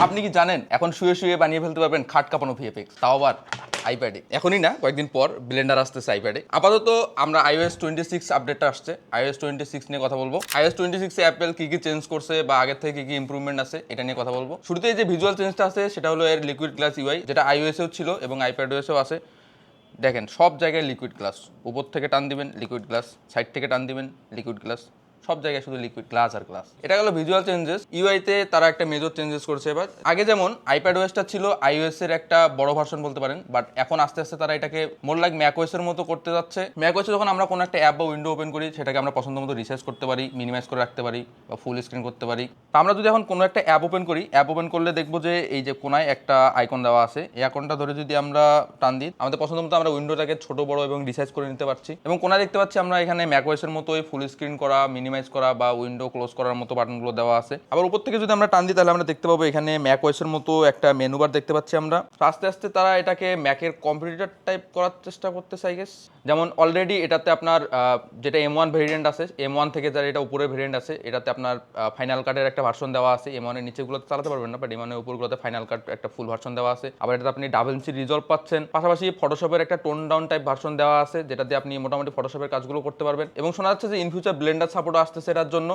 আপনি কি জানেন এখন শুয়ে শুয়ে বানিয়ে ফেলতে পারবেন খাট কাঁপানো ভিএফএক্স, তাও আবার আইপ্যাডে। এখনই না, কয়েকদিন পর ব্লেন্ডার আসতেছে আইপ্যাডে। আপাতত আমরা iOS 26 আপডেটটা আসছে, iOS 26 নিয়ে কথা বলবো। iOS 26 এ অ্যাপেল কি কি চেঞ্জ করছে বা আগের থেকে কি কি ইমপ্রুভমেন্ট আছে এটা নিয়ে কথা বলবো। শুরুতেই যে ভিজুয়াল চেঞ্জটা আছে সেটা হলো এর লিকুইড গ্লাস ইউআই, যেটা iOS এও ছিল এবং iPadOS এও আছে। দেখেন সব জায়গায় লিকুইড গ্লাস, উপর থেকে টান দিবেন লিকুইড গ্লাস, সাইড থেকে টান দিবেন লিকুইড গ্লাস, সব জায়গায় শুধু লিকুইড গ্লাস আর গ্লাস। এটা গেল ভিজুয়াল চেঞ্জেস। ইউআইতে তারা একটা মেজর চেঞ্জেস করছে এবার। আগে যেমন আইপ্যাডওএসটা ছিল iOS এর একটা বড় ভার্সন বলতে পারেন, বাট এখন আস্তে আস্তে তারা এটাকে মোর লাইক ম্যাকওএস এর মতো করতে যাচ্ছে। ম্যাকওএসে যখন আমরা কোনো একটা অ্যাপ বা উইন্ডো ওপেন করি সেটাকে আমরা পছন্দ মতো রিসাইজ করতে পারি, মিনিমাইজ করে রাখতে পারি বা ফুল স্ক্রিন করতে পারি। তো আমরা যদি এখন কোনো একটা অ্যাপ ওপেন করি, অ্যাপ ওপেন করলে দেখবো যে এই যে কোনায় একটা আইকন দেওয়া আছে, এই আইকনটা ধরে যদি আমরা টান দিই আমাদের পছন্দ মতো আমরা উইন্ডোটাকে ছোট বড় এবং রিসাইজ করে নিতে পারছি। এবং কোনায় দেখতে পাচ্ছি আমরা এখানে ম্যাকওএস এর মতোই ফুল স্ক্রিন করা, মিনিমাইজ করা বা উইন্ডো ক্লোজ করার মতো বাটনগুলো দেওয়া আছে। আবার উপর থেকে যদি আমরা টান দিই তাহলে আমরা দেখতে পাবো এখানে ম্যাকওএস এর মতো একটা মেনু বার দেখতে পাচ্ছি আমরা। তো আস্তে আস্তে তারা এটাকে ম্যাকের কম্পিটিটর টাইপ করার চেষ্টা করতেছে আই গেস। যেমন অলরেডি এটাতে আপনার যেটা M1 ভেরিয়েন্ট আছে, M1 থেকে যারা এটা উপরের ভেরিয়েন্ট আছে এটাতে আপনার ফাইনাল কাটের একটা ভার্সন দেওয়া আছে। M1 এর নিচেগুলোতে চালাতে পারবেন না, বাট M1 এর উপরগুলোতে ফাইনাল কাট একটা ফুল ভার্সন দেওয়া আছে। আবার এটাতে আপনি DaVinci রিজলভ পাচ্ছেন, পাশাপাশি ফটোশপের একটা টোন ডাউন টাইপ ভার্সন দেওয়া আছে যেটা দিয়ে আপনি মোটামুটি ফটোশপের কাজগুলো করতে পারবেন। এবং শোনা যাচ্ছে যে ইন ফিউচার ব্লেন্ডার সাপোর্টও আসতেছে এটার জন্য,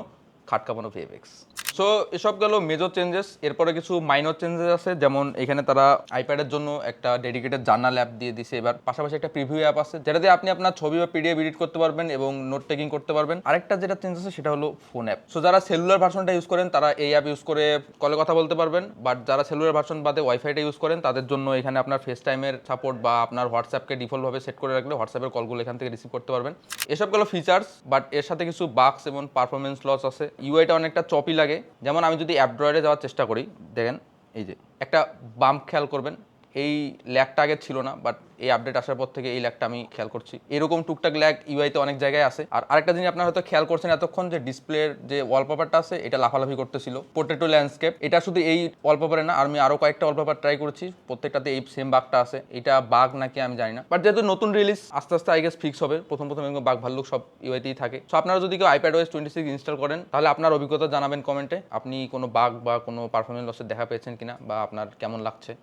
খাট কাঁপানো ভিএফএক্স। সো এসব গেল মেজর চেঞ্জেস। এরপরে কিছু মাইনর চেঞ্জেস আছে, যেমন এখানে তারা আইপ্যাডের জন্য একটা ডেডিকেটেড জার্নাল অ্যাপ দিয়ে দিছে এবার, পাশাপাশি একটা প্রিভিউ অ্যাপ আছে যেটা দিয়ে আপনি আপনার ছবি বা পিডিএফ এডিট করতে পারবেন এবং নোট টেকিং করতে পারবেন। আরেকটা যেটা চেঞ্জ আছে সেটা হলো ফোন অ্যাপ। সো যারা সেলুলার ভার্সনটা ইউজ করেন তারা এই অ্যাপ ইউজ করে কলে কথা বলতে পারবেন, বাট যারা সেলুলার ভার্সন বাদে ওয়াইফাইটা ইউজ করেন তাদের জন্য এখানে আপনার ফেস টাইমের সাপোর্ট বা আপনার হোয়াটসঅ্যাপকে ডিফল্টভাবে সেট করে রাখলে হোয়াটসঅ্যাপের কলগুলো এখান থেকে রিসিভ করতে পারবেন। এসব গেল ফিচার্স, বাট এর সাথে কিছু বাগস এবং পারফরমেন্স লস আছে। ইউআইটা অনেকটা চপি লাগে। যেমন আমি যদি অ্যান্ড্রয়েডে যাওয়ার চেষ্টা করি, দেখেন এই যে একটা বাম্প খেয়াল করবেন, এই ল্যাগটা আগে ছিল না, বাট এই আপডেট আসার পর থেকে এই ল্যাগটা আমি খেয়াল করছি। এরকম টুকটাক ল্যাগ ইউআইতে অনেক জায়গায় আছে। আর আরেকটা জিনিস আপনারা হয়তো খেয়াল করছেন এতক্ষণ, যে ডিসপ্লের যে ওয়ালপেপারটা আছে এটা লাফালাফি করতেছিল, পোটেটো ল্যান্ডস্কেপ। এটা শুধু এই ওয়ালপেপারে না, আমি আরও কয়েকটা ওয়ালপেপার ট্রাই করেছি, প্রত্যেকটাতে এই সেম বাগটা আছে। এটা বাগ নাকি আমি জানি না, বাট যেহেতু নতুন রিলিজ আস্তে আস্তে আই গেস ফিক্স হবে। প্রথম এরকম বাগ ভাল্লুক সব ইউআইতেই থাকে। সো আপনারা যদি কেউ iPadOS 26 ইনস্টল করেন তাহলে আপনার অভিজ্ঞতা জানাবেন কমেন্টে, আপনি কোনো বাগ বা কোনো পারফরমেন্স লসের দেখা পেয়েছেন কিনা বা আপনার কেমন লাগছে।